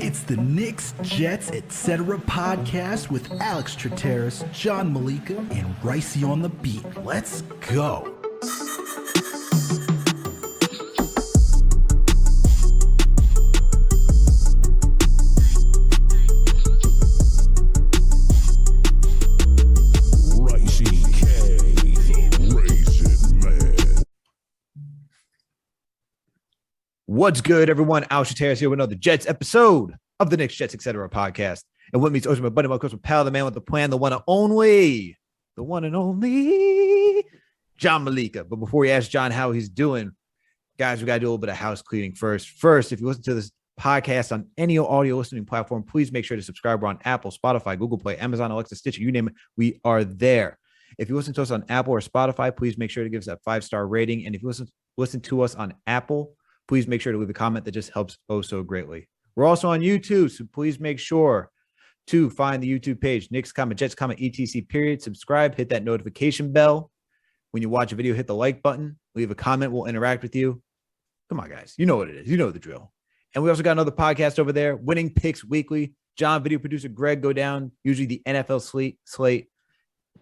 It's the Knicks, Jets, etc. podcast with Alex Trataros, John Meleka, and Raisi on the beat. Let's go. What's good, everyone? Alex Trataros here with another Jets episode of the Knicks, Jets, etc. podcast. And with me is Uzomah, buddy, my coach, pal, the man with the plan, the one and only, John Meleka. But before we ask John how he's doing, guys, we got to do a little bit of house cleaning first. First, if you listen to this podcast on any audio listening platform, please make sure to subscribe. We're on Apple, Spotify, Google Play, Amazon, Alexa, Stitcher, you name it. We are there. If you listen to us on Apple or Spotify, please make sure to give us that 5-star rating. And if you listen to us on Apple, please make sure to leave a comment that just helps oh so greatly. We're also on YouTube, so please make sure to find the YouTube page, Knicks, Jets, etc. period. Subscribe, hit that notification bell. When you watch a video, hit the like button, leave a comment, we'll interact with you. Come on, guys. You know what it is. You know the drill. And we also got another podcast over there, Winning Picks Weekly. John, video producer Greg go down, usually the NFL slate,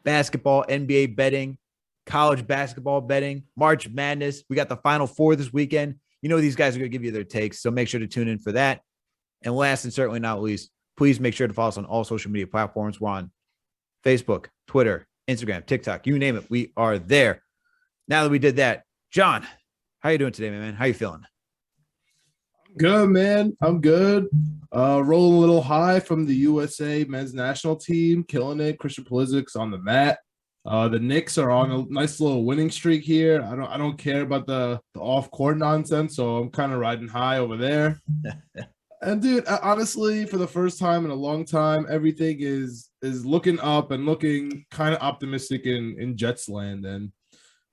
basketball, NBA betting, college basketball betting, March Madness. We got the Final Four this weekend. You know these guys are going to give you their takes, so make sure to tune in for that. And last and certainly not least, please make sure to follow us on all social media platforms. We're on Facebook, Twitter, Instagram, TikTok, you name it. We are there. Now that we did that, John, how you doing today, man? How you feeling? Good, man. I'm good. Rolling a little high from the USA men's national team, killing it. Christian Pulisic's on the mat. The Knicks are on a nice little winning streak here. I don't care about the off-court nonsense, so I'm kind of riding high over there. And dude, honestly, for the first time in a long time, everything is looking up and looking kind of optimistic in Jets land. And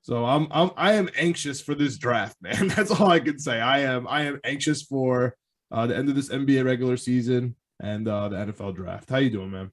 so I am anxious for this draft, man. That's all I can say. I am anxious for the end of this NBA regular season and the NFL draft. How you doing, man?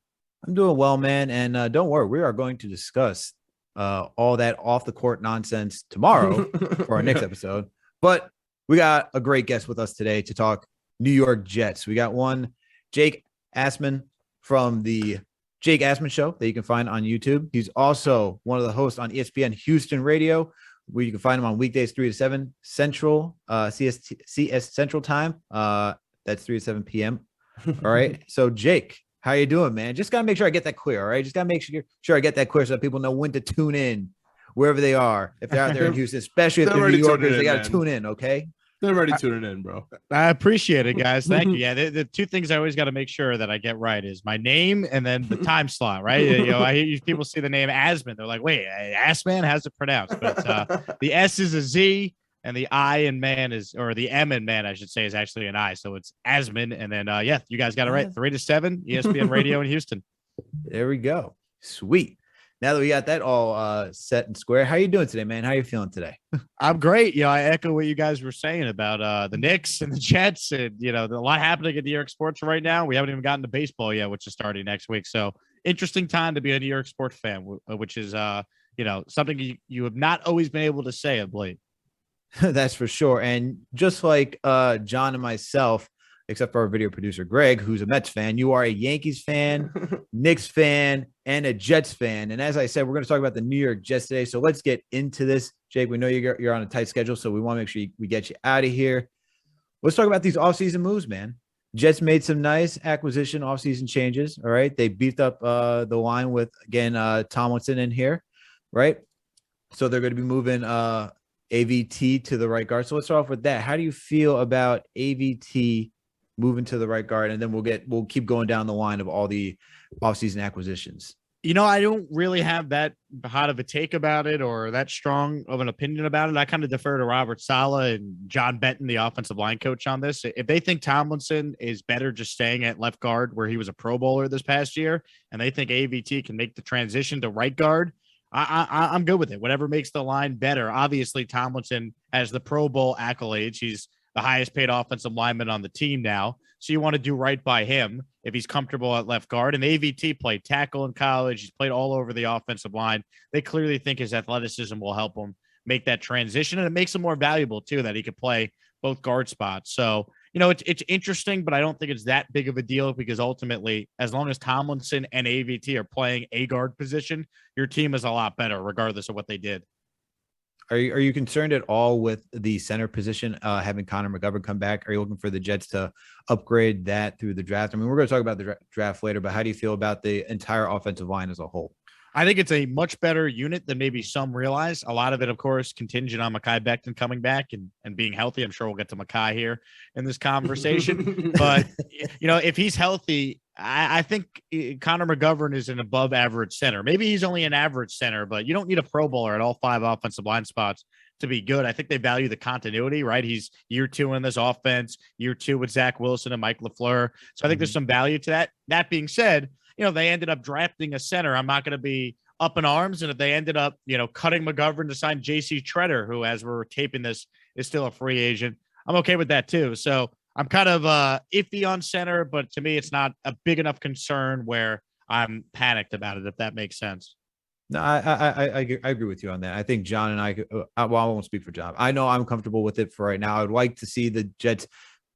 I'm doing well, man. And don't worry, we are going to discuss all that off the court nonsense tomorrow for our next episode. But we got a great guest with us today to talk New York Jets. We got one, Jake Asman from the Jake Asman Show that you can find on YouTube. He's also one of the hosts on ESPN Houston Radio, where you can find him on weekdays 3 to 7 Central, CS Central Time. That's 3 to 7 p.m. All right. So, Jake, how you doing, man? Just got to make sure I get that clear, all right? Just got to make sure I get that clear so that people know when to tune in wherever they are. If they're out there in Houston, especially if they're New Yorkers, they got to tune in, okay? They're already tuning in, bro. I appreciate it, guys. Thank you. Yeah, the two things I always got to make sure that I get right is my name and then the time slot, right? You know, I hear people see the name Asman. They're like, wait, Asman, how's it pronounced? But the S is a Z. And the I in man is, or the M in man, I should say, is actually an I. So it's Asman. And then, yeah, you guys got it right. 3 to 7, ESPN Radio in Houston. There we go. Sweet. Now that we got that all set and square, how you doing today, man? How you feeling today? I'm great. You know, I echo what you guys were saying about the Knicks and the Jets. And, you know, a lot happening in New York sports right now. We haven't even gotten to baseball yet, which is starting next week. So interesting time to be a New York sports fan, which is, you know, something you have not always been able to say of late. That's for sure. And just like John and myself, except for our video producer, Greg, who's a Mets fan, you are a Yankees fan, Knicks fan, and a Jets fan. And as I said, we're going to talk about the New York Jets today. So let's get into this. Jake, we know you're on a tight schedule, so we want to make sure we get you out of here. Let's talk about these offseason moves, man. Jets made some nice acquisition offseason changes, all right? They beefed up the line with, again, Tomlinson in here, right? So they're going to be moving AVT to the right guard. So let's start off with that. How do you feel about AVT moving to the right guard? And then we'll keep going down the line of all the offseason acquisitions. You know, I don't really have that hot of a take about it or that strong of an opinion about it. I kind of defer to Robert Saleh and John Benton, the offensive line coach, on this. If they think Tomlinson is better just staying at left guard where he was a Pro Bowler this past year, and they think AVT can make the transition to right guard, I'm good with it. Whatever makes the line better. Obviously, Tomlinson has the Pro Bowl accolades. He's the highest paid offensive lineman on the team now. So you want to do right by him if he's comfortable at left guard. And AVT played tackle in college. He's played all over the offensive line. They clearly think his athleticism will help him make that transition. And it makes him more valuable too, that he could play both guard spots. So, it's interesting, but I don't think it's that big of a deal because ultimately, as long as Tomlinson and AVT are playing a guard position, your team is a lot better, regardless of what they did. Are you concerned at all with the center position, having Connor McGovern come back? Are you looking for the Jets to upgrade that through the draft? I mean, we're going to talk about the draft later, but how do you feel about the entire offensive line as a whole? I think it's a much better unit than maybe some realize. A lot of it, of course, contingent on Mekhi Becton coming back and being healthy. I'm sure we'll get to Mekhi here in this conversation. But, if he's healthy, I think Connor McGovern is an above average center. Maybe he's only an average center, but you don't need a Pro Bowler at all 5 offensive line spots to be good. I think they value the continuity, right? He's year 2 in this offense, year 2 with Zach Wilson and Mike LaFleur. So I think there's some value to that. That being said, they ended up drafting a center. I'm not going to be up in arms. And if they ended up, cutting McGovern to sign JC Treader, who, as we're taping this, is still a free agent, I'm okay with that too. So I'm kind of iffy on center, but to me, it's not a big enough concern where I'm panicked about it, if that makes sense. No, I agree with you on that. I think John and I won't speak for John. I know I'm comfortable with it for right now. I would like to see the Jets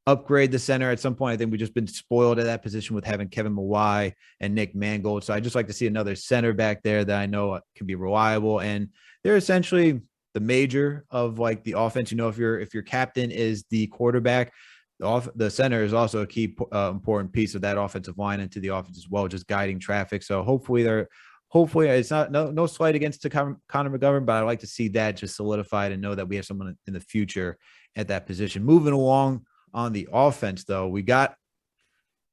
upgrade the center at some point. I think we've just been spoiled at that position with having Kevin Mawai and Nick Mangold. So I just like to see another center back there that I know can be reliable. And they're essentially the major of like the offense. If your captain is the quarterback, the center is also a key important piece of that offensive line into the offense as well, just guiding traffic. So hopefully it's not no slight against Connor McGovern, but I'd like to see that just solidified and know that we have someone in the future at that position. Moving along on the offense, though, we got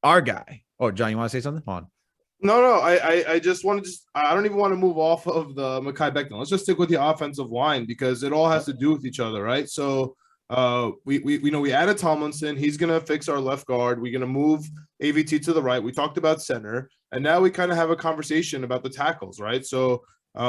our guy. Oh, John, you want to say something? On. No. I just want to I don't even want to move off of the Mekhi Becton. Let's just stick with the offensive line because it all has to do with each other, right? So we added Tomlinson. He's gonna fix our left guard. We're gonna move AVT to the right. We talked about center, and now we kind of have a conversation about the tackles, right? So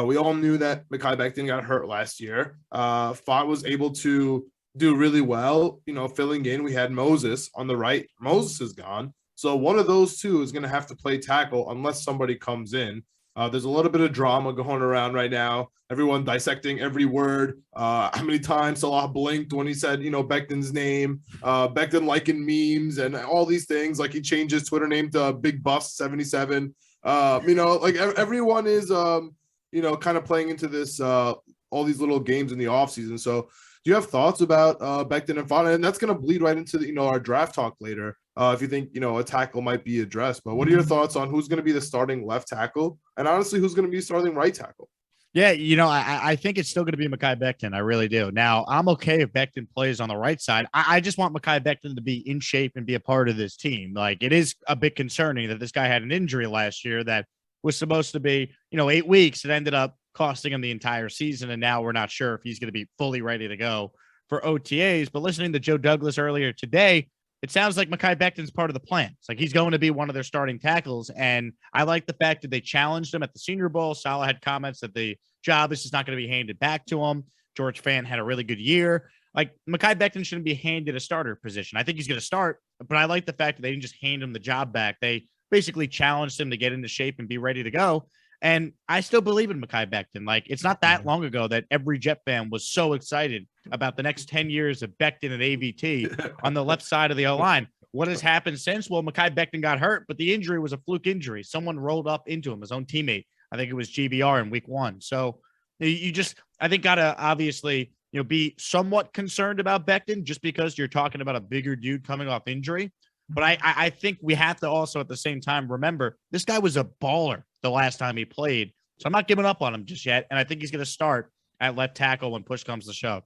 we all knew that Mekhi Becton got hurt last year. Fott was able to do really well, filling in. We had Moses on the right. Moses is gone. So one of those two is going to have to play tackle unless somebody comes in. There's a little bit of drama going around right now. Everyone dissecting every word. How many times Saleh blinked when he said, Becton's name, Becton liking memes and all these things. Like he changed his Twitter name to Big Buff 77. Everyone is, kind of playing into this, all these little games in the offseason. So do you have thoughts about Becton and Fana? And that's going to bleed right into our draft talk later. If you think a tackle might be addressed, but what are your thoughts on who's going to be the starting left tackle, and honestly, who's going to be starting right tackle? Yeah, I think it's still going to be Mekhi Becton. I really do. Now, I'm okay if Becton plays on the right side. I just want Mekhi Becton to be in shape and be a part of this team. Like, it is a bit concerning that this guy had an injury last year that was supposed to be 8 weeks. It ended up costing him the entire season, and now we're not sure if he's going to be fully ready to go for OTAs. But listening to Joe Douglas earlier today, it sounds like Mekhi Becton's part of the plan. It's like he's going to be one of their starting tackles. And I like the fact that they challenged him at the Senior Bowl. Saleh had comments that the job is just not going to be handed back to him. George Fant had a really good year. Like, Mekhi Becton shouldn't be handed a starter position. I think he's going to start, but I like the fact that they didn't just hand him the job back. They basically challenged him to get into shape and be ready to go. And I still believe in Mekhi Becton. Like, it's not that long ago that every Jet fan was so excited about the next 10 years of Becton and AVT on the left side of the O-line. What has happened since? Well, Mekhi Becton got hurt, but the injury was a fluke injury. Someone rolled up into him, his own teammate. I think it was GBR in week 1. So you just, I think, got to obviously, be somewhat concerned about Becton just because you're talking about a bigger dude coming off injury. But I think we have to also at the same time remember this guy was a baller the last time he played. So I'm not giving up on him just yet. And I think he's going to start at left tackle when push comes to shove.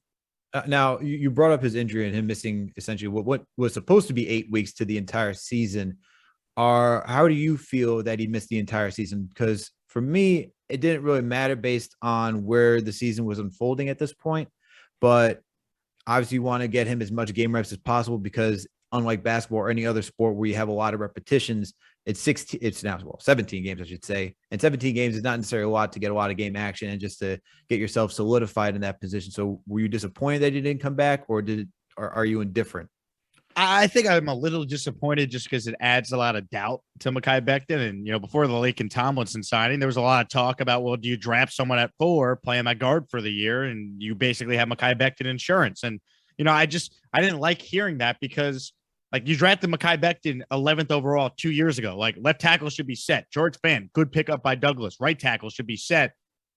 Now, you brought up his injury and him missing essentially what was supposed to be 8 weeks to the entire season. How do you feel that he missed the entire season? Because for me, it didn't really matter based on where the season was unfolding at this point. But obviously you want to get him as much game reps as possible because unlike basketball or any other sport where you have a lot of repetitions, it's 17 games, I should say. And 17 games is not necessarily a lot to get a lot of game action and just to get yourself solidified in that position. So were you disappointed that he didn't come back or are you indifferent? I think I'm a little disappointed just because it adds a lot of doubt to Mekhi Becton. And, before the Laken Tomlinson signing, there was a lot of talk about, well, do you draft someone at 4, play him at guard for the year, and you basically have Mekhi Becton insurance? And, I didn't like hearing that because, like, you drafted Mekhi Becton 11th overall 2 years ago. Like, left tackle should be set. George Fant, good pickup by Douglas. Right tackle should be set.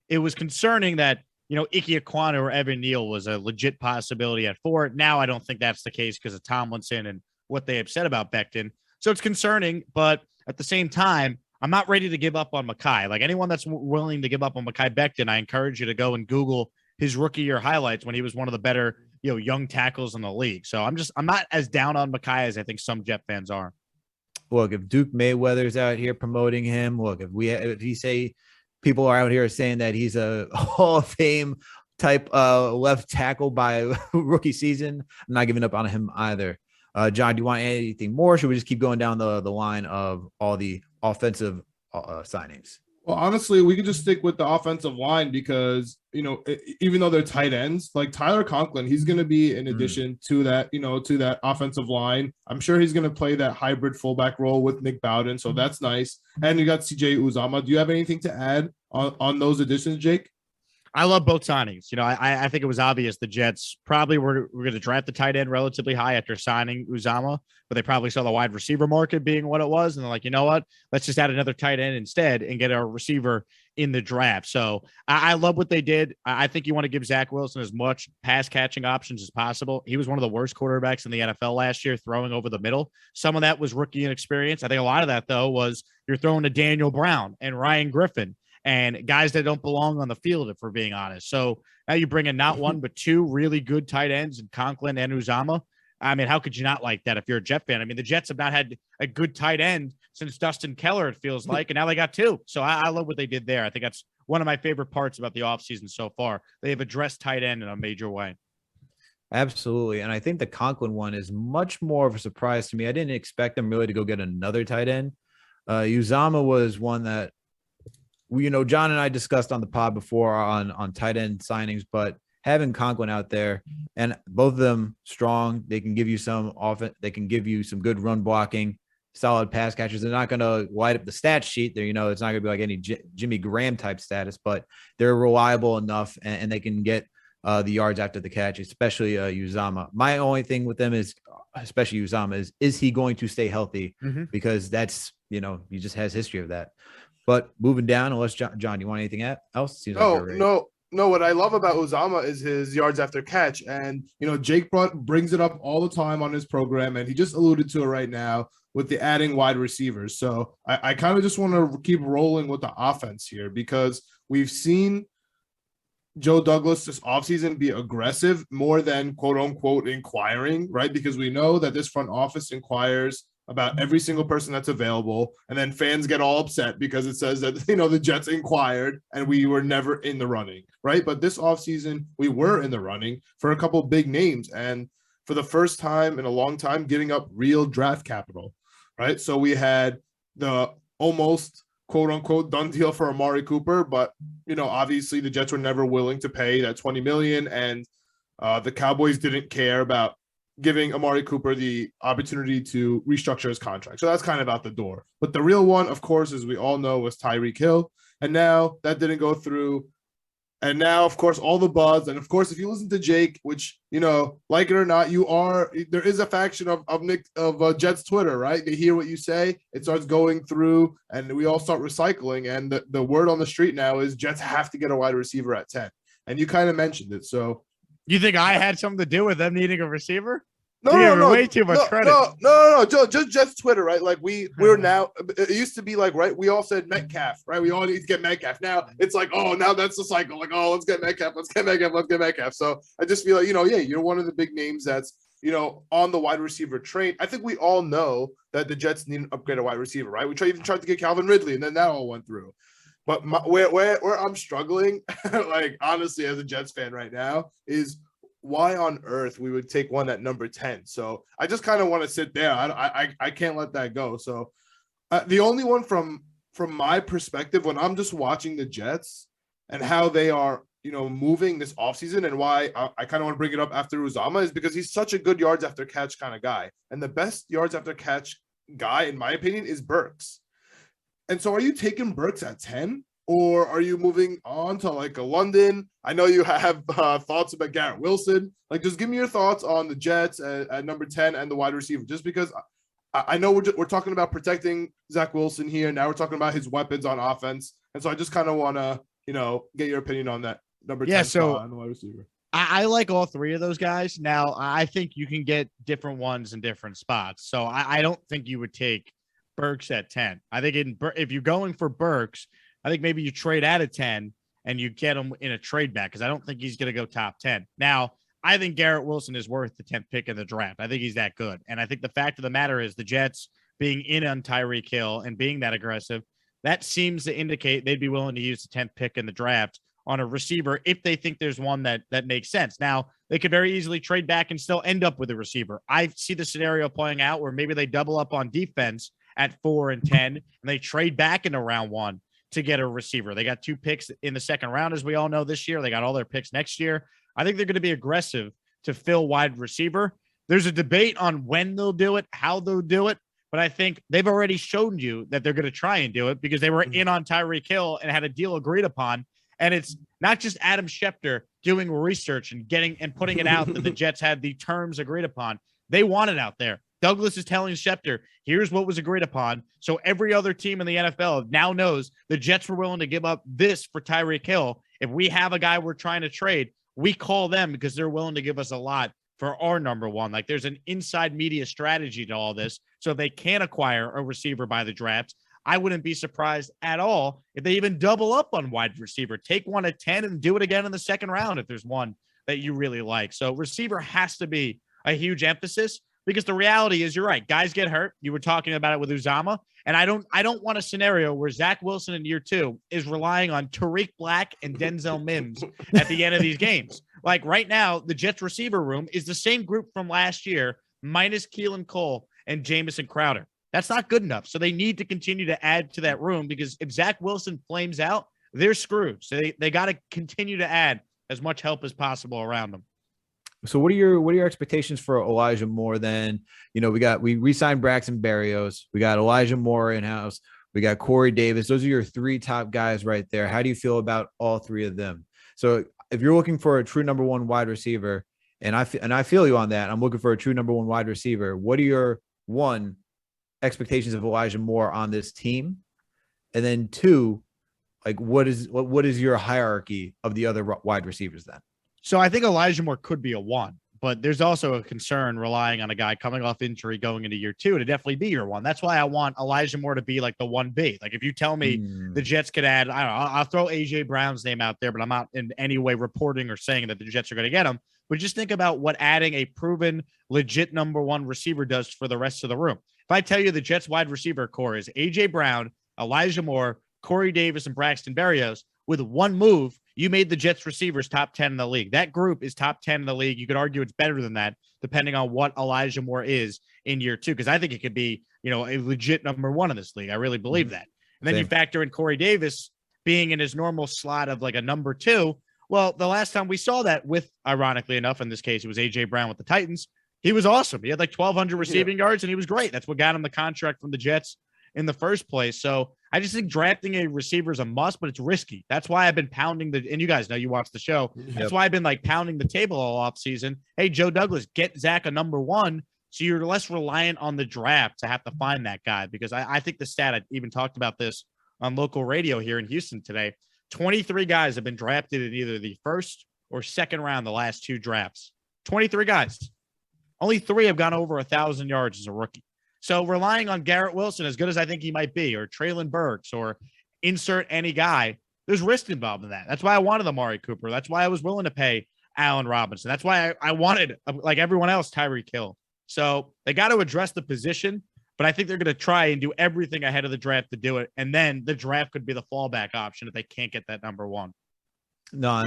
It was concerning that Ike Ekwonu or Evan Neal was a legit possibility at 4. Now I don't think that's the case because of Tomlinson and what they have said about Becton. So it's concerning, but at the same time, I'm not ready to give up on Mekhi. Like, anyone that's willing to give up on Mekhi Becton, I encourage you to go and Google his rookie year highlights when he was one of the better, young tackles in the league. So I'm not as down on Mekhi as I think some Jet fans are. Look, if Duke Mayweather's out here promoting him, look, if he say people are out here saying that he's a Hall of Fame type left tackle by rookie season, I'm not giving up on him either. John, do you want anything more? Should we just keep going down the line of all the offensive signings? Well, honestly, we could just stick with the offensive line because, even though they're tight ends, like Tyler Conklin, he's going to be in addition to that, to that offensive line. I'm sure he's going to play that hybrid fullback role with Nick Bowden. So that's nice. And you got CJ Uzomah. Do you have anything to add on those additions, Jake? I love both signings. I think it was obvious the Jets probably were going to draft the tight end relatively high after signing Uzomah, but they probably saw the wide receiver market being what it was. And they're like, you know what? Let's just add another tight end instead and get our receiver in the draft. So I love what they did. I think you want to give Zach Wilson as much pass catching options as possible. He was one of the worst quarterbacks in the NFL last year, throwing over the middle. Some of that was rookie inexperience. I think a lot of that, though, was you're throwing to Daniel Brown and Ryan Griffin and guys that don't belong on the field, if we're being honest. So now you bring in not one, but 2 really good tight ends in Conklin and Uzomah. I mean, how could you not like that if you're a Jet fan? I mean, the Jets have not had a good tight end since Dustin Keller, it feels like, and now they got 2. So I love what they did there. I think that's one of my favorite parts about the offseason so far. They have addressed tight end in a major way. Absolutely. And I think the Conklin one is much more of a surprise to me. I didn't expect them really to go get another tight end. Uzomah was one that, John and I discussed on the pod before on tight end signings, but having Conklin out there and both of them strong, they can give you some offense. They can give you some good run blocking, solid pass catchers. They're not going to light up the stat sheet there. It's not going to be like any Jimmy Graham type status, but they're reliable enough and they can get the yards after the catch, especially Uzomah. My only thing with them is, especially Uzomah, is he going to stay healthy? Because that's, he just has history of that. But moving down, unless John, you want anything else? No. What I love about Uzomah is his yards after catch. And, Jake brings it up all the time on his program, and he just alluded to it right now with the adding wide receivers. So I kind of just want to keep rolling with the offense here because we've seen Joe Douglas this offseason be aggressive more than quote unquote inquiring, right? Because we know that this front office inquires about every single person that's available. And then fans get all upset because it says that, the Jets inquired and we were never in the running, right? But this offseason, we were in the running for a couple of big names. And for the first time in a long time, getting up real draft capital, right? So we had the almost quote unquote done deal for Amari Cooper, but, obviously the Jets were never willing to pay that $20 million. And the Cowboys didn't care about giving Amari Cooper the opportunity to restructure his contract. So that's kind of out the door. But the real one, of course, as we all know, was Tyreek Hill. And now that didn't go through. And now, of course, all the buzz. And of course, if you listen to Jake, which, like it or not, there is a faction of Jets Twitter, right? They hear what you say. It starts going through and we all start recycling. And the word on the street now is Jets have to get a wide receiver at 10. And you kind of mentioned it. So you think I had something to do with them needing a receiver? No. Way too much credit. No. Just Jets Twitter, right? Like we're now. It used to be like, right? We all said Metcalf, right? We all need to get Metcalf. Now it's like, oh, now that's the cycle. Like, oh, let's get Metcalf. So I just feel like, you're one of the big names that's, on the wide receiver train. I think we all know that the Jets need an upgrade a wide receiver, right? We even tried to get Calvin Ridley, and then that all went through. But where I'm struggling, like honestly, as a Jets fan right now, is why on earth we would take one at number 10. So I just kind of want to sit there. I can't let that go. So the only one from my perspective, when I'm just watching the Jets and how they are, moving this offseason and why I kind of want to bring it up after Uzomah is because he's such a good yards after catch kind of guy. And the best yards after catch guy, in my opinion, is Burks. And so are you taking Burks at 10 or are you moving on to like a London? I know you have thoughts about Garrett Wilson. Like, just give me your thoughts on the Jets at number 10 and the wide receiver, just because I know we're talking about protecting Zach Wilson here. Now we're talking about his weapons on offense. And so I just kind of want to, get your opinion on that number 10 spot on the wide receiver. I like all three of those guys. Now, I think you can get different ones in different spots. So I don't think you would take Burks at 10. I think if you're going for Burks, I think maybe you trade out of 10 and you get him in a trade back because I don't think he's going to go top 10. Now, I think Garrett Wilson is worth the 10th pick in the draft. I think he's that good. And I think the fact of the matter is the Jets being in on Tyreek Hill and being that aggressive, that seems to indicate they'd be willing to use the 10th pick in the draft on a receiver if they think there's one that makes sense. Now, they could very easily trade back and still end up with a receiver. I see the scenario playing out where maybe they double up on defense at 4 and 10, and they trade back into round 1 to get a receiver. They got 2 picks in the second round, as we all know this year. They got all their picks next year. I think they're going to be aggressive to fill wide receiver. There's a debate on when they'll do it, how they'll do it, but I think they've already shown you that they're going to try and do it because they were in on Tyreek Hill and had a deal agreed upon. And it's not just Adam Schefter doing research and putting it out that the Jets had the terms agreed upon. They want it out there. Douglas is telling Schefter, here's what was agreed upon. So every other team in the NFL now knows the Jets were willing to give up this for Tyreek Hill. If we have a guy we're trying to trade, we call them because they're willing to give us a lot for our number 1. Like, there's an inside media strategy to all this. So if they can acquire a receiver by the draft, I wouldn't be surprised at all if they even double up on wide receiver. Take one at 10 and do it again in the second round if there's one that you really like. So receiver has to be a huge emphasis because the reality is, you're right, guys get hurt. You were talking about it with Uzomah. And I don't want a scenario where Zach Wilson in year 2 is relying on Tariq Black and Denzel Mims at the end of these games. Like, right now, the Jets receiver room is the same group from last year, minus Keelan Cole and Jamison Crowder. That's not good enough. So they need to continue to add to that room because if Zach Wilson flames out, they're screwed. So they got to continue to add as much help as possible around them. So what are your expectations for Elijah Moore then? We re-signed Braxton Berrios. We got Elijah Moore in-house. We got Corey Davis. Those are your 3 top guys right there. How do you feel about all 3 of them? So if you're looking for a true number 1 wide receiver, and I feel you on that, I'm looking for a true number 1 wide receiver. What are your expectations of Elijah Moore on this team? And then 2, like, what is your hierarchy of the other wide receivers then? So I think Elijah Moore could be a 1, but there's also a concern relying on a guy coming off injury going into year 2 to definitely be your 1. That's why I want Elijah Moore to be like the 1B. Like, if you tell me the Jets could add, I don't know, I'll throw AJ Brown's name out there, but I'm not in any way reporting or saying that the Jets are going to get him. But just think about what adding a proven, legit number 1 receiver does for the rest of the room. If I tell you the Jets wide receiver core is AJ Brown, Elijah Moore, Corey Davis, and Braxton Berrios, with 1 move, you made the Jets receivers top 10 in the league. That group is top 10 in the league. You could argue it's better than that, depending on what Elijah Moore is in year 2, because I think it could be, a legit number 1 in this league. I really believe that. And then you factor in Corey Davis being in his normal slot of like a number 2. Well, the last time we saw that with, ironically enough, in this case, it was AJ Brown with the Titans. He was awesome. He had like 1,200 receiving yards, and he was great. That's what got him the contract from the Jets in the first place. So I just think drafting a receiver is a must, but it's risky. That's why I've been pounding and you guys know, you watch the show. That's why I've been like pounding the table all off season. Hey, Joe Douglas, get Zach a number 1. So you're less reliant on the draft to have to find that guy, because I think the stat, I even talked about this on local radio here in Houston today. 23 guys have been drafted in either the first or second round the last 2 drafts. 23 guys. Only 3 have gone over 1,000 yards as a rookie. So relying on Garrett Wilson, as good as I think he might be, or Treylon Burks, or insert any guy, there's risk involved in that. That's why I wanted Amari Cooper. That's why I was willing to pay Allen Robinson. That's why I wanted, like everyone else, Tyreek Hill. So they got to address the position, but I think they're going to try and do everything ahead of the draft to do it. And then the draft could be the fallback option if they can't get that number 1. No,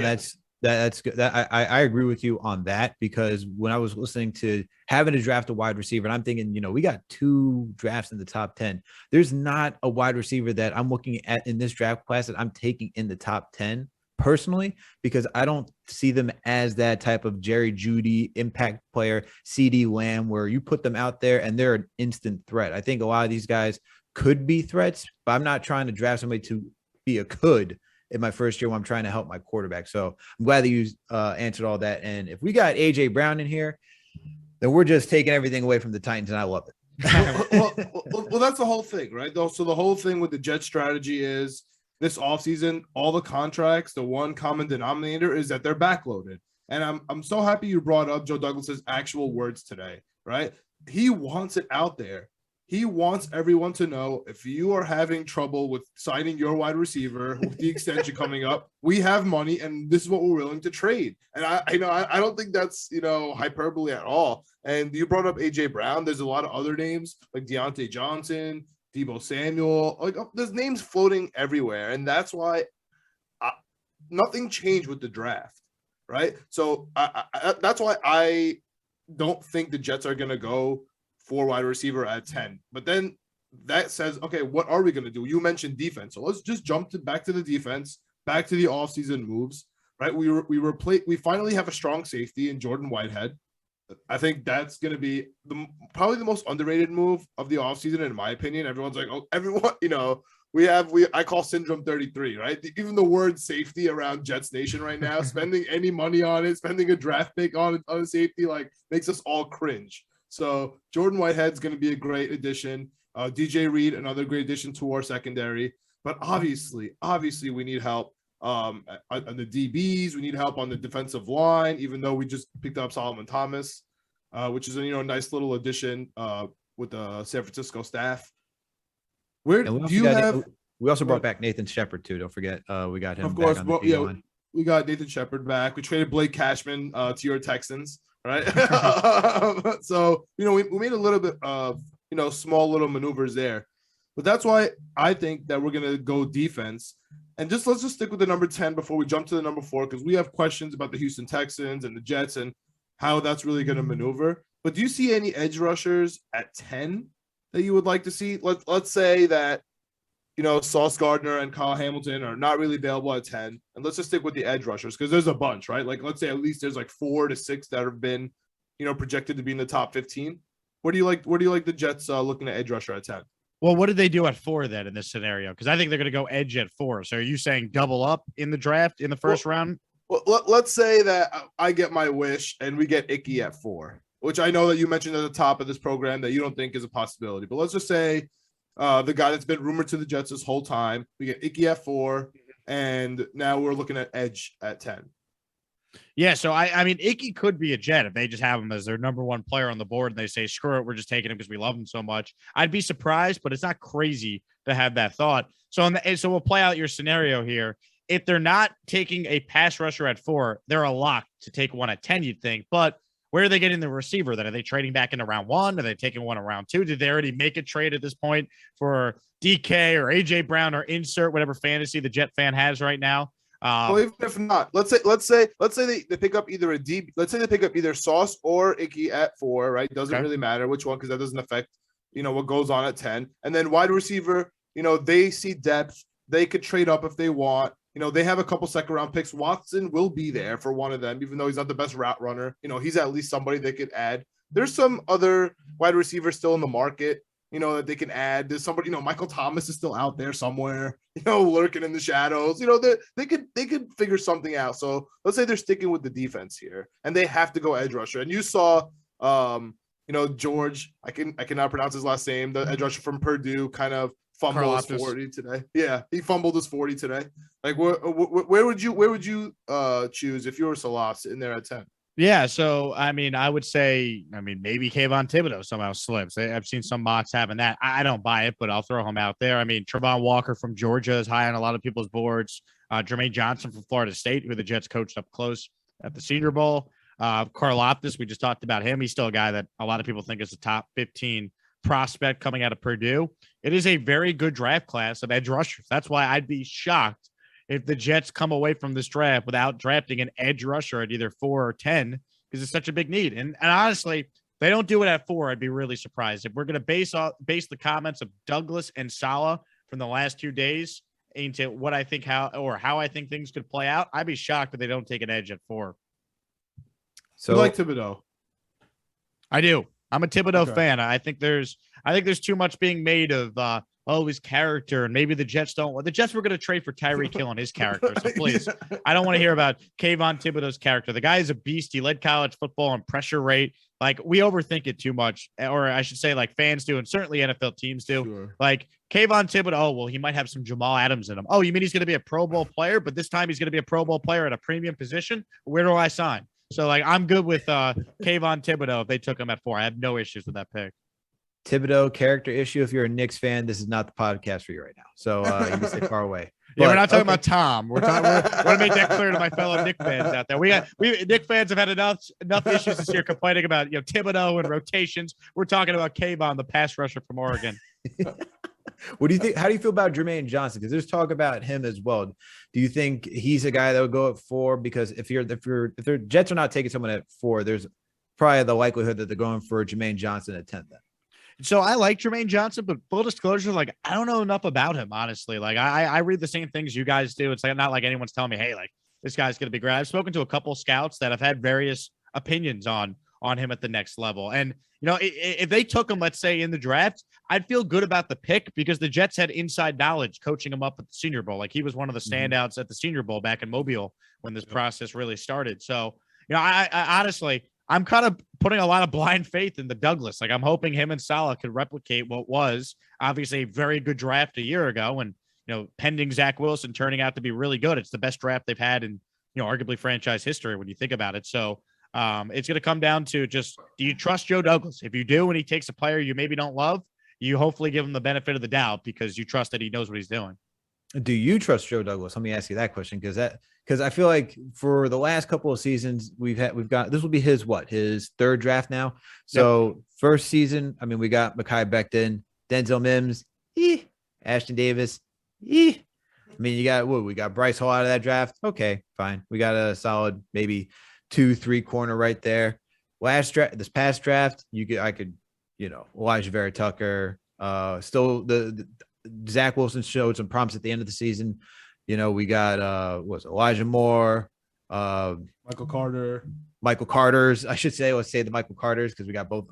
that's good. I agree with you on that, because when I was listening to having to draft a wide receiver, and I'm thinking, we got 2 drafts in the top 10. There's not a wide receiver that I'm looking at in this draft class that I'm taking in the top 10 personally, because I don't see them as that type of Jerry Jeudy impact player, CD Lamb, where you put them out there and they're an instant threat. I think a lot of these guys could be threats, but I'm not trying to draft somebody to be a could in my first year when I'm trying to help my quarterback. So I'm glad that you answered all that. And if we got AJ Brown in here, then we're just taking everything away from the Titans, and I love it. well, that's the whole thing, right? So the whole thing with the Jet strategy is this offseason, all the contracts, the one common denominator is that they're backloaded. And I'm so happy you brought up Joe Douglas's actual words today, right? He wants it out there. He wants everyone to know if you are having trouble with signing your wide receiver with the extension coming up, we have money and this is what we're willing to trade. And I don't think that's, hyperbole at all. And you brought up AJ Brown. There's a lot of other names like Deontay Johnson, Deebo Samuel, like there's names floating everywhere. And that's why nothing changed with the draft, right? So that's why I don't think the Jets are going to go for wide receiver at 10. But then that says, okay, what are we going to do? You mentioned defense. So let's just jump back to the defense, back to the offseason moves, right? We finally have a strong safety in Jordan Whitehead. I think that's going to be probably the most underrated move of the offseason, in my opinion. Everyone's like, oh, everyone, I call syndrome 33, right? Even the word safety around Jets Nation right now, spending any money on it, spending a draft pick on a safety, like makes us all cringe. So Jordan Whitehead's going to be a great addition. DJ Reed, another great addition to our secondary. But obviously, we need help on the DBs. We need help on the defensive line, even though we just picked up Solomon Thomas, which is a nice little addition with the San Francisco staff. We also brought back Nathan Shepard too. Don't forget, we got him. Of course, back on the line. We got Nathan Shepard back. We traded Blake Cashman to your Texans. Right. So, we made a little bit of, small little maneuvers there, but that's why I think that we're going to go defense and let's just stick with the number 10 before we jump to the number 4. Cause we have questions about the Houston Texans and the Jets and how that's really going to maneuver. But do you see any edge rushers at 10 that you would like to see? Let's say that, Sauce Gardner and Kyle Hamilton are not really available at 10. And let's just stick with the edge rushers because there's a bunch, right? Like, let's say at least there's like 4 to 6 that have been, projected to be in the top 15. Where do you like the Jets looking at edge rusher at 10? Well, what did they do at 4 then in this scenario? Because I think they're going to go edge at 4. So are you saying double up in the draft in the first round? Well, let's say that I get my wish and we get Icky at 4, which I know that you mentioned at the top of this program that you don't think is a possibility. But let's just say the guy that's been rumored to the Jets this whole time, we get Icky at 4, and now we're looking at edge at 10. Yeah, so I mean, Icky could be a Jet if they just have him as their number 1 player on the board and they say, screw it, we're just taking him because we love him so much. I'd be surprised, but it's not crazy to have that thought. So we'll play out your scenario here. If they're not taking a pass rusher at 4, they're a lock to take one at 10, you'd think. But where are they getting the receiver then? Are they trading back into round 1? Are they taking one in round 2? Did they already make a trade at this point for DK or AJ Brown or insert whatever fantasy the Jet fan has right now? Well, even if not, let's say they pick up either let's say they pick up either Sauce or Icky at 4, right? Doesn't really matter which one because that doesn't affect what goes on at 10. And then wide receiver, they see depth. They could trade up if they want. They have a couple second round picks. Watson will be there for one of them, even though he's not the best route runner. He's at least somebody they could add. There's some other wide receivers still in the market, that they can add. There's somebody, Michael Thomas is still out there somewhere, lurking in the shadows. They could figure something out. So let's say they're sticking with the defense here and they have to go edge rusher. And you saw, George, I cannot pronounce his last name, the edge rusher from Purdue kind of fumbled his 40 today. Yeah, he fumbled his 40 today. Like, where would you choose if you were Saleh sitting there at 10? Yeah, so I mean, I would say, maybe Kayvon Thibodeau somehow slips. I've seen some mocks having that. I don't buy it, but I'll throw him out there. I mean, Trevon Walker from Georgia is high on a lot of people's boards. Jermaine Johnson from Florida State, who the Jets coached up close at the Senior Bowl. Karlaftis, we just talked about him. He's still a guy that a lot of people think is a top 15 prospect coming out of Purdue. It is a very good draft class of edge rushers. That's why I'd be shocked if the Jets come away from this draft without drafting an edge rusher at either 4 or 10, because it's such a big need. And honestly, if they don't do it at 4, I'd be really surprised. If we're going to base the comments of Douglas and Saleh from the last 2 days into what I think how I think things could play out, I'd be shocked if they don't take an edge at 4. So you like Thibodeau? I do. I'm a Thibodeau fan. I think there's too much being made of his character, and maybe the Jets don't. The Jets were going to trade for Tyreek Hill and his character. So please, I don't want to hear about Kayvon Thibodeau's character. The guy is a beast. He led college football on pressure rate. Like, we overthink it too much, or I should say, like, fans do, and certainly NFL teams do. Sure. Like, Kayvon Thibodeau, he might have some Jamal Adams in him. Oh, you mean he's going to be a Pro Bowl player, but this time he's going to be a Pro Bowl player at a premium position? Where do I sign? So, like, I'm good with Kayvon Thibodeau if they took him at 4. I have no issues with that pick. Thibodeau character issue. If you're a Knicks fan, this is not the podcast for you right now. So you can stay far away. Yeah, we're not talking about Tom. We're going to make that clear to my fellow Knicks fans out there. We Knicks fans have had enough issues this year complaining about Thibodeau and rotations. We're talking about Kayvon, the pass rusher from Oregon. What do you think? How do you feel about Jermaine Johnson? Because there's talk about him as well. Do you think he's a guy that would go at 4? Because if the Jets are not taking someone at 4, there's probably the likelihood that they're going for Jermaine Johnson at 10 then. So I like Jermaine Johnson, but full disclosure, like, I don't know enough about him, honestly. Like, I read the same things you guys do. It's like not like anyone's telling me, hey, like, this guy's going to be great. I've spoken to a couple scouts that have had various opinions on him at the next level. And, if they took him, let's say, in the draft, I'd feel good about the pick because the Jets had inside knowledge coaching him up at the Senior Bowl. Like, he was one of the standouts at the Senior Bowl back in Mobile when this process really started. So, I honestly, I'm kind of putting a lot of blind faith in the Douglas. Like, I'm hoping him and Saleh could replicate what was obviously a very good draft a year ago. And, pending Zach Wilson turning out to be really good. It's the best draft they've had in, arguably franchise history when you think about it. So it's going to come down to just, do you trust Joe Douglas? If you do, and he takes a player you maybe don't love, you hopefully give him the benefit of the doubt because you trust that he knows what he's doing. Do you trust Joe Douglas? Let me ask you that question because I feel like for the last couple of seasons we've got this will be his 3rd draft now. So First season, I mean, we got Mekhi Becton, Denzel Mims, Ashton Davis, I mean, we got Bryce Hall out of that draft. Okay, fine. We got a solid maybe 2-3 corner right there. This past draft, Elijah Vera Tucker, still the Zach Wilson showed some promise at the end of the season. We got Elijah Moore, Michael Carter's, I should say. Let's say the Michael Carter's because we got both.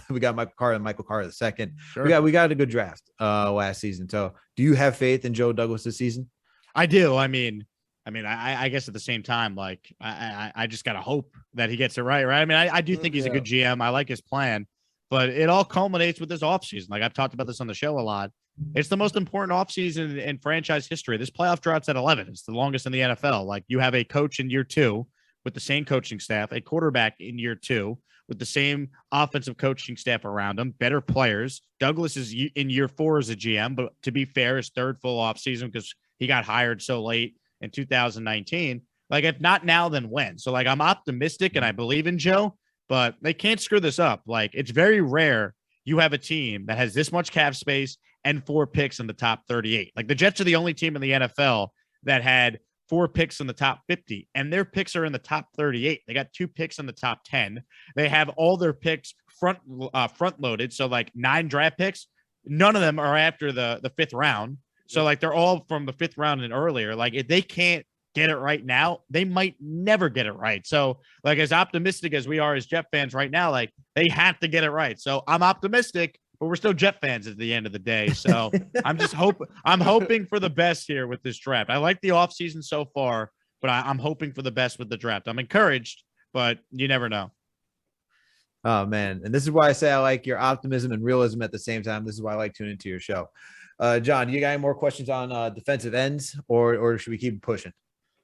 We got Michael Carter and Michael Carter the second. Sure. We got a good draft last season. So, do you have faith in Joe Douglas this season? I do. I guess at the same time, like I just gotta hope that he gets it right. I mean, I do think he's a good GM. I like his plan, but it all culminates with this offseason. Like, I've talked about this on the show a lot. It's the most important offseason in franchise history. This playoff drought's at 11. It's the longest in the NFL. Like, you have a coach in year 2 with the same coaching staff, a quarterback in year 2 with the same offensive coaching staff around him, better players. Douglas is in year 4 as a GM, but to be fair, his 3rd full offseason because he got hired so late in 2019. Like, if not now, then when? So, like, I'm optimistic and I believe in Joe, but they can't screw this up. Like, it's very rare you have a team that has this much cap space and 4 picks in the top 38. Like, the Jets are the only team in the NFL that had 4 picks in the top 50, and their picks are in the top 38. They got 2 picks in the top 10. They have all their picks front loaded. So, like, 9 draft picks, none of them are after the 5th round. So, like, they're all from the 5th round and earlier. Like, if they can't get it right now, they might never get it right. So, like, as optimistic as we are as Jet fans right now, like, they have to get it right. So I'm optimistic, but we're still Jet fans at the end of the day. So I'm hoping for the best here with this draft. I like the offseason so far, but I'm hoping for the best with the draft. I'm encouraged, but you never know. Oh, man. And this is why I say I like your optimism and realism at the same time. This is why I like tuning into your show. John, you got any more questions on defensive ends or should we keep pushing?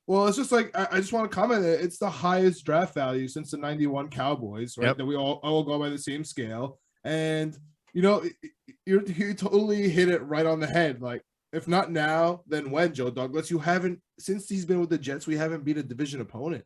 Well, it's just like I just want to comment that it's the highest draft value since the 91 Cowboys, right? Yep. That we all go by the same scale. And, you totally hit it right on the head. Like, if not now, then when, Joe Douglas? Since he's been with the Jets, we haven't beat a division opponent.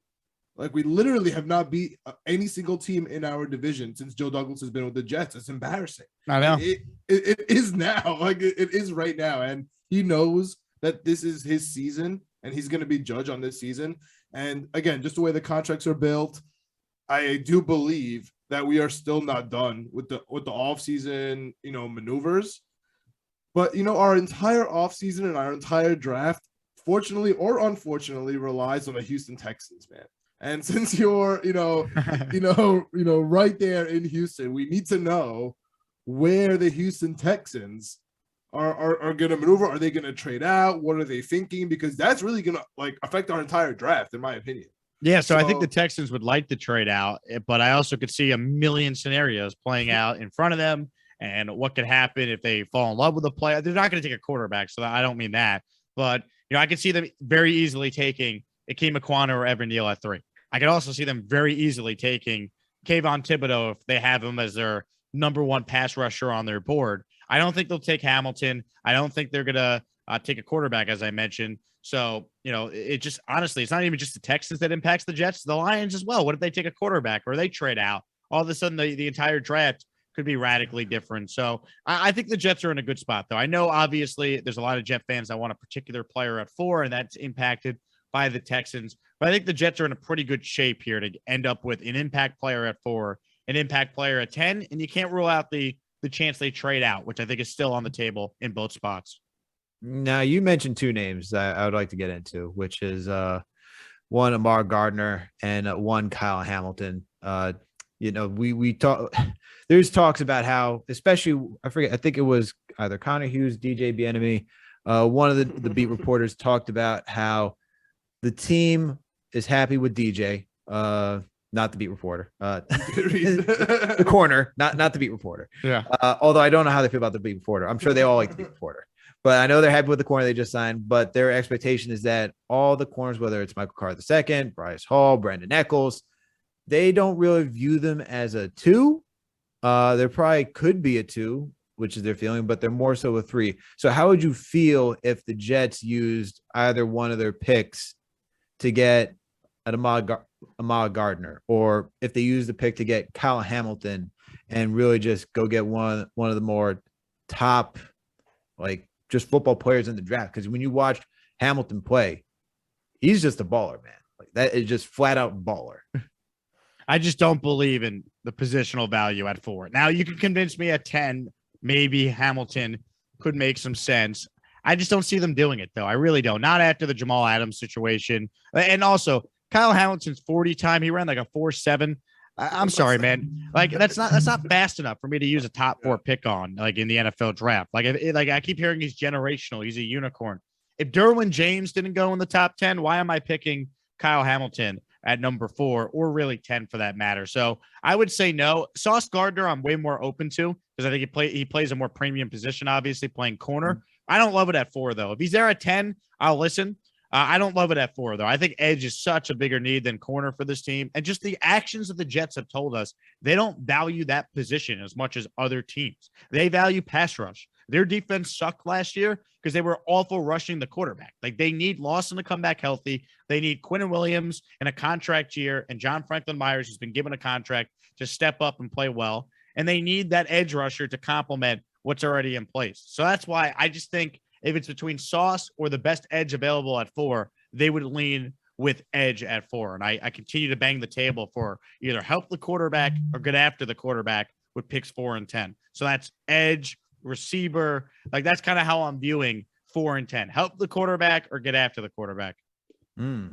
Like, we literally have not beat any single team in our division since Joe Douglas has been with the Jets. It's embarrassing. I know. It is now. Like, it is right now. And he knows that this is his season, and he's going to be judged on this season. And, again, just the way the contracts are built, I do believe that we are still not done with the offseason, maneuvers. But our entire offseason and our entire draft, fortunately or unfortunately, relies on the Houston Texans, man. And since you're, right there in Houston, we need to know where the Houston Texans are going to maneuver. Are they going to trade out? What are they thinking? Because that's really going to affect our entire draft, in my opinion. Yeah, so I think the Texans would like to trade out, but I also could see a million scenarios playing out in front of them and what could happen if they fall in love with a player. They're not going to take a quarterback, so I don't mean that. But, I could see them very easily taking Akeem Aquana or Evan Neal at 3. I could also see them very easily taking Kayvon Thibodeau if they have him as their number 1 pass rusher on their board. I don't think they'll take Hamilton. I don't think they're going to take a quarterback, as I mentioned. So, it just honestly, it's not even just the Texans that impacts the Jets, the Lions as well. What if they take a quarterback or they trade out? All of a sudden, the entire draft could be radically different. So I think the Jets are in a good spot, though. I know, obviously, there's a lot of Jet fans that want a particular player at 4, and that's impacted by the Texans. But I think the Jets are in a pretty good shape here to end up with an impact player at 4, an impact player at 10, and you can't rule out the chance they trade out, which I think is still on the table in both spots. Now, you mentioned 2 names that I would like to get into, which is one Amar Gardner and one Kyle Hamilton. We talk. There's talks about how, especially I think it was either Connor Hughes, DJ Bieniemy, one of the beat reporters talked about how the team is happy with DJ, not the beat reporter, the corner, not the beat reporter. Yeah. Although I don't know how they feel about the beat reporter. I'm sure they all like the beat reporter. But I know they're happy with the corner they just signed, but their expectation is that all the corners, whether it's Michael Carter II, Bryce Hall, Brandon Eccles, they don't really view them as a 2. There probably could be a 2, which is their feeling, but they're more so a 3. So how would you feel if the Jets used either one of their picks to get an Ahmad Gardner, or if they used the pick to get Kyle Hamilton and really just go get one of the more top, just football players in the draft? Because when you watch Hamilton play, he's just a baller, man. That is just flat out baller. I just don't believe in the positional value at 4. Now, you can convince me at 10, maybe Hamilton could make some sense. I just don't see them doing it, though. I really don't. Not after the Jamal Adams situation. And also, Kyle Hamilton's 40 time, he ran like a 4.7. I'm sorry, man. That's not fast enough for me to use a top 4 pick on, in the NFL draft. I keep hearing he's generational. He's a unicorn. If Derwin James didn't go in the top 10, why am I picking Kyle Hamilton at number 4, or really 10 for that matter? So I would say no. Sauce Gardner, I'm way more open to, because I think he plays a more premium position, obviously playing corner. I don't love it at 4, though. If he's there at 10, I'll listen. I don't love it at 4, though. I think edge is such a bigger need than corner for this team. And just the actions of the Jets have told us they don't value that position as much as other teams. They value pass rush. Their defense sucked last year because they were awful rushing the quarterback. They need Lawson to come back healthy. They need Quinnen Williams in a contract year, and John Franklin Myers, who's been given a contract, to step up and play well. And they need that edge rusher to complement what's already in place. So that's why I just think if it's between Sauce or the best edge available at 4, they would lean with edge at 4. And I continue to bang the table for either help the quarterback or get after the quarterback with picks 4 and 10. So that's edge, receiver. That's kind of how I'm viewing 4 and 10. Help the quarterback or get after the quarterback. I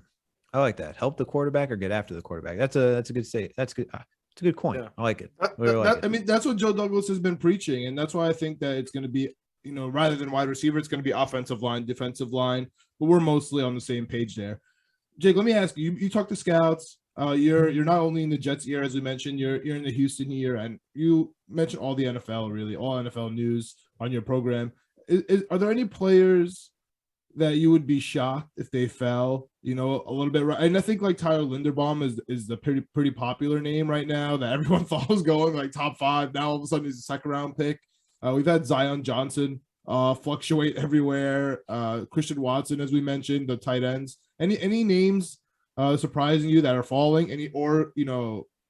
like that. Help the quarterback or get after the quarterback. That's a good say. That's good. It's a good coin. Yeah. I like it. I mean, that's what Joe Douglas has been preaching. And that's why I think that it's going to be, rather than wide receiver, it's going to be offensive line, defensive line, but we're mostly on the same page there. Jake, let me ask you, you talk to scouts. You're not only in the Jets ear, as we mentioned, you're in the Houston ear, and you mentioned all the NFL, really, all NFL news on your program. Are there any players that you would be shocked if they fell, a little bit? And I think Tyler Linderbaum is the pretty popular name right now that everyone thought was going top 5. Now all of a sudden he's a 2nd round pick. We've had Zion Johnson fluctuate everywhere. Christian Watson, as we mentioned, the tight ends. Any names surprising you that are falling?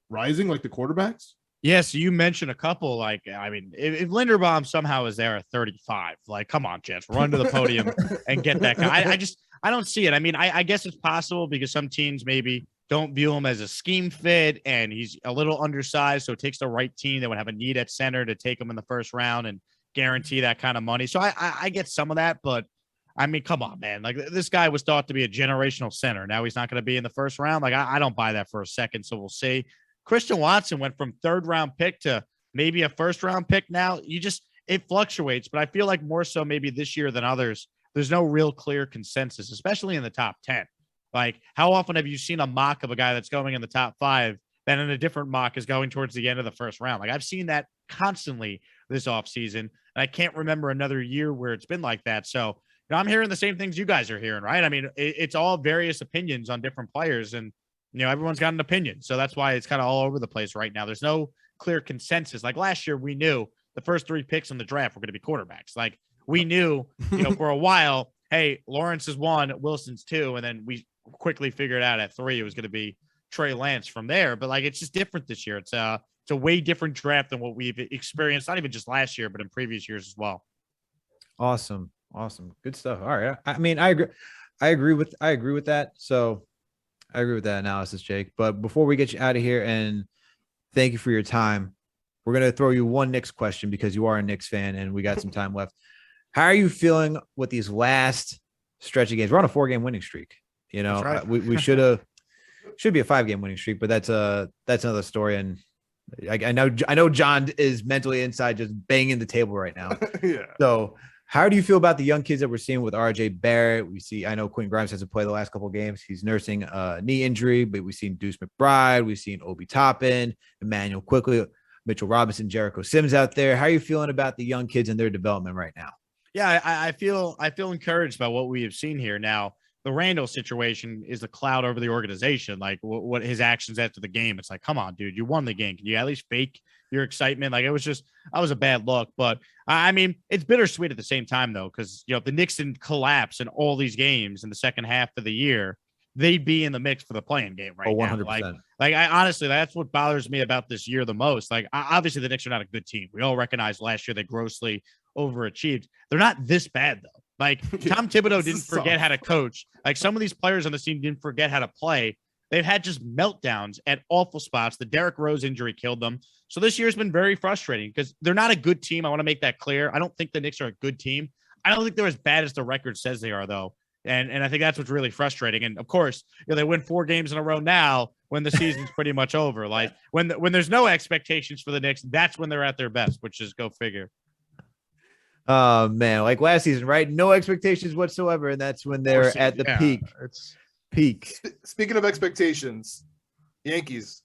Rising, like the quarterbacks? Yes, you mentioned a couple. If Linderbaum somehow is there at 35, come on, Jets, run to the podium and get that guy. I don't see it. I guess it's possible because some teams maybe don't view him as a scheme fit, and he's a little undersized, so it takes the right team that would have a need at center to take him in the first round and guarantee that kind of money. So I get some of that, but I mean, come on, man. Like this guy was thought to be a generational center. Now he's not going to be in the first round. Like I don't buy that for a second. So we'll see. Christian Watson went from 3rd round pick to maybe a 1st round pick. Now it fluctuates, but I feel like more so maybe this year than others. There's no real clear consensus, especially in the top 10. Like how often have you seen a mock of a guy that's going in the top 5 then in a different mock is going towards the end of the 1st round? Like I've seen that constantly this offseason, and I can't remember another year where it's been like that. So I'm hearing the same things you guys are hearing, right? I mean, it's all various opinions on different players, and everyone's got an opinion. So that's why it's kind of all over the place right now. There's no clear consensus. Like last year, we knew the first 3 picks in the draft were going to be quarterbacks. Like we knew, for a while, hey, Lawrence is 1, Wilson's 2, and then we quickly figured out at 3 it was going to be Trey Lance from there. But like it's just different this year. It's a way different draft than what we've experienced, not even just last year, but in previous years as well. Awesome. Good stuff. All right. I mean, I agree with that. So I agree with that analysis, Jake. But before we get you out of here, and thank you for your time, we're going to throw you one Knicks question because you are a Knicks fan and we got some time left. How are you feeling with these last stretch of games? We're on a 4-game winning streak. That's right. We should be a 5-game winning streak, but that's another story. And I know John is mentally inside just banging the table right now. Yeah. So how do you feel about the young kids that we're seeing with RJ Barrett? I know Quentin Grimes hasn't played the last couple of games. He's nursing a knee injury, but we've seen Deuce McBride. We've seen Obi Toppin, Emmanuel Quickly, Mitchell Robinson, Jericho Sims out there. How are you feeling about the young kids and their development right now? Yeah, I feel encouraged by what we have seen here. Now, the Randall situation is a cloud over the organization. Like what his actions after the game. It's like, come on, dude, you won the game. Can you at least fake your excitement? Like that was a bad look. But I mean, it's bittersweet at the same time though, because if the Knicks didn't collapse in all these games in the second half of the year, they'd be in the mix for the playing game right 100%. now. Like I honestly, that's what bothers me about this year the most. Like obviously the Knicks are not a good team. We all recognize last year they grossly overachieved. They're not this bad though. Like Tom Thibodeau didn't forget how to coach. Like some of these players on the team didn't forget how to play. They've had just meltdowns at awful spots. The Derrick Rose injury killed them. So this year's been very frustrating because they're not a good team. I want to make that clear. I don't think the Knicks are a good team. I don't think they're as bad as the record says they are though. And I think that's what's really frustrating. And of course, they win 4 games in a row now when the season's pretty much over. Like when there's no expectations for the Knicks, that's when they're at their best, which is go figure. Oh man, like last season, right? No expectations whatsoever, and that's when they're at the peak. Speaking of expectations, Yankees,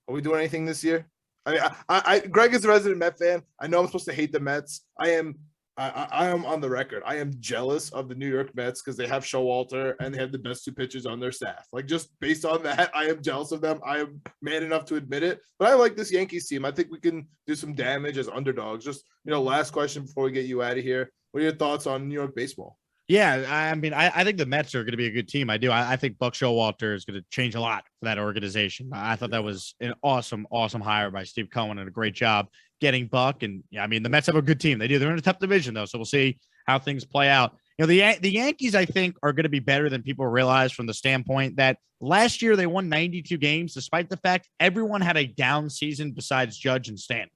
are we doing anything this year? I mean, Greg is a resident Met fan. I know I'm supposed to hate the Mets. I am on the record. I am jealous of the New York Mets because they have Showalter and they have the best 2 pitchers on their staff. Like just based on that, I am jealous of them. I am man enough to admit it. But I like this Yankees team. I think we can do some damage as underdogs. Just last question before we get you out of here. What are your thoughts on New York baseball? Yeah, I mean, I think the Mets are going to be a good team. I do. I think Buck Showalter is going to change a lot for that organization. I thought that was an awesome hire by Steve Cohen and a great job getting Buck. And yeah, I mean, the Mets have a good team. They do. They're in a tough division though, so we'll see how things play out. The Yankees, I think, are going to be better than people realize from the standpoint that last year they won 92 games, despite the fact everyone had a down season besides Judge and Stanton.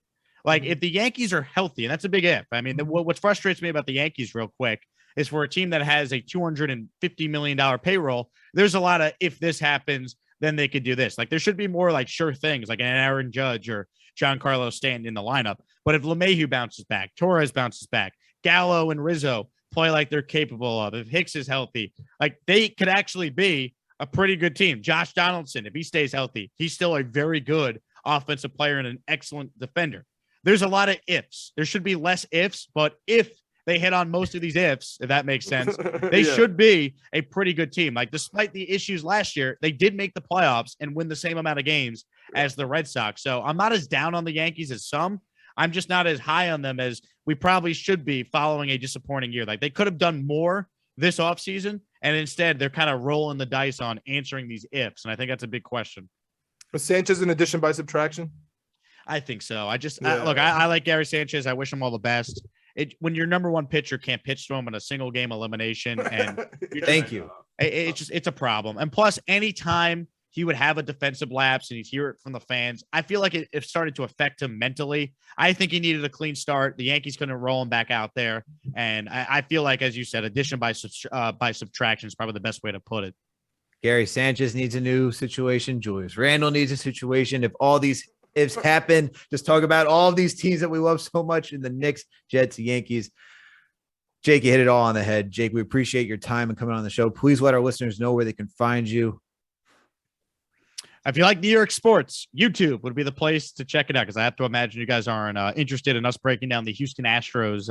Like if the Yankees are healthy, and that's a big if. I mean, what frustrates me about the Yankees real quick is for a team that has a $250 million payroll, there's a lot of if this happens, then they could do this. Like there should be more like sure things like an Aaron Judge or Giancarlo Stanton in the lineup. But if LeMahieu bounces back, Torres bounces back, Gallo and Rizzo play like they're capable of, if Hicks is healthy, like they could actually be a pretty good team. Josh Donaldson, if he stays healthy, he's still a very good offensive player and an excellent defender. There's a lot of ifs. There should be less ifs, but if they hit on most of these ifs, if that makes sense, they should be a pretty good team. Like despite the issues last year, they did make the playoffs and win the same amount of games as the Red Sox. So I'm not as down on the Yankees as some. I'm just not as high on them as we probably should be following a disappointing year. Like they could have done more this offseason, and instead they're kind of rolling the dice on answering these ifs. And I think that's a big question. Was Sanchez an addition by subtraction? I think so. I like Gary Sanchez. I wish him all the best. When your number 1 pitcher can't pitch to him in a single game elimination, and thank you. It's a problem. And plus, anytime he would have a defensive lapse and he'd hear it from the fans. I feel like it started to affect him mentally. I think he needed a clean start. The Yankees couldn't roll him back out there. And I feel like, as you said, addition by subtraction is probably the best way to put it. Gary Sanchez needs a new situation. Julius Randle needs a situation. If all these ifs happen, just talk about all of these teams that we love so much in the Knicks, Jets, Yankees. Jake, you hit it all on the head. Jake, we appreciate your time and coming on the show. Please let our listeners know where they can find you. If you like New York sports, YouTube would be the place to check it out, because I have to imagine you guys aren't interested in us breaking down the Houston Astros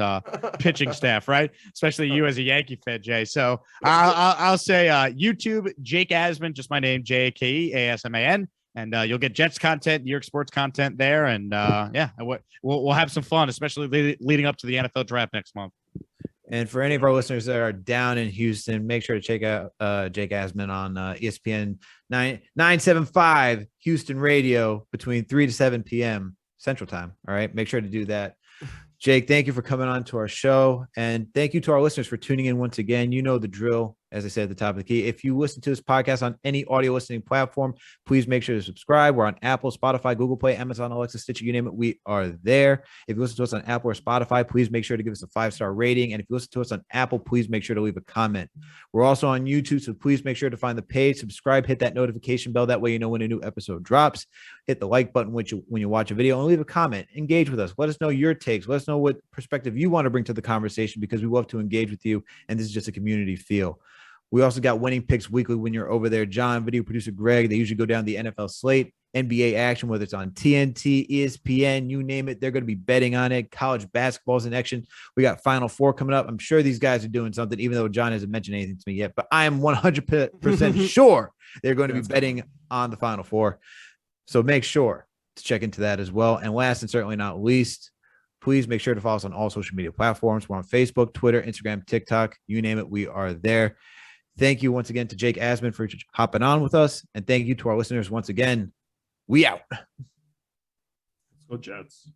pitching staff, right? Especially you as a Yankee fan, Jay. So I'll say YouTube, Jake Asman, just my name, Jakeasman. And you'll get Jets content, New York sports content there. And we'll have some fun, especially leading up to the NFL draft next month. And for any of our listeners that are down in Houston, make sure to check out Jake Asman on ESPN 975 Houston Radio between 3 to 7 p.m. Central Time. All right. Make sure to do that. Jake, thank you for coming on to our show. And thank you to our listeners for tuning in once again. You know the drill, as I said at the top of the key. If you listen to this podcast on any audio listening platform, please make sure to subscribe. We're on Apple, Spotify, Google Play, Amazon, Alexa, Stitcher, you name it. We are there. If you listen to us on Apple or Spotify, please make sure to give us a 5-star rating. And if you listen to us on Apple, please make sure to leave a comment. We're also on YouTube, so please make sure to find the page, subscribe, hit that notification bell. That way you know when a new episode drops. Hit the like button when you watch a video, and leave a comment. Engage with us. Let us know your takes. Let us know what perspective you want to bring to the conversation, because we love to engage with you, and this is just a community feel. We also got winning picks weekly when you're over there. John, video producer Greg, they usually go down the NFL slate, NBA action, whether it's on TNT, ESPN, you name it, they're going to be betting on it. College basketball's in action. We got Final Four coming up. I'm sure these guys are doing something, even though John hasn't mentioned anything to me yet, but I am 100% sure they're going to be betting on the Final Four. So make sure to check into that as well. And last and certainly not least, please make sure to follow us on all social media platforms. We're on Facebook, Twitter, Instagram, TikTok, you name it, we are there. Thank you once again to Jake Asman for hopping on with us. And thank you to our listeners once again. We out. Let's go Jets.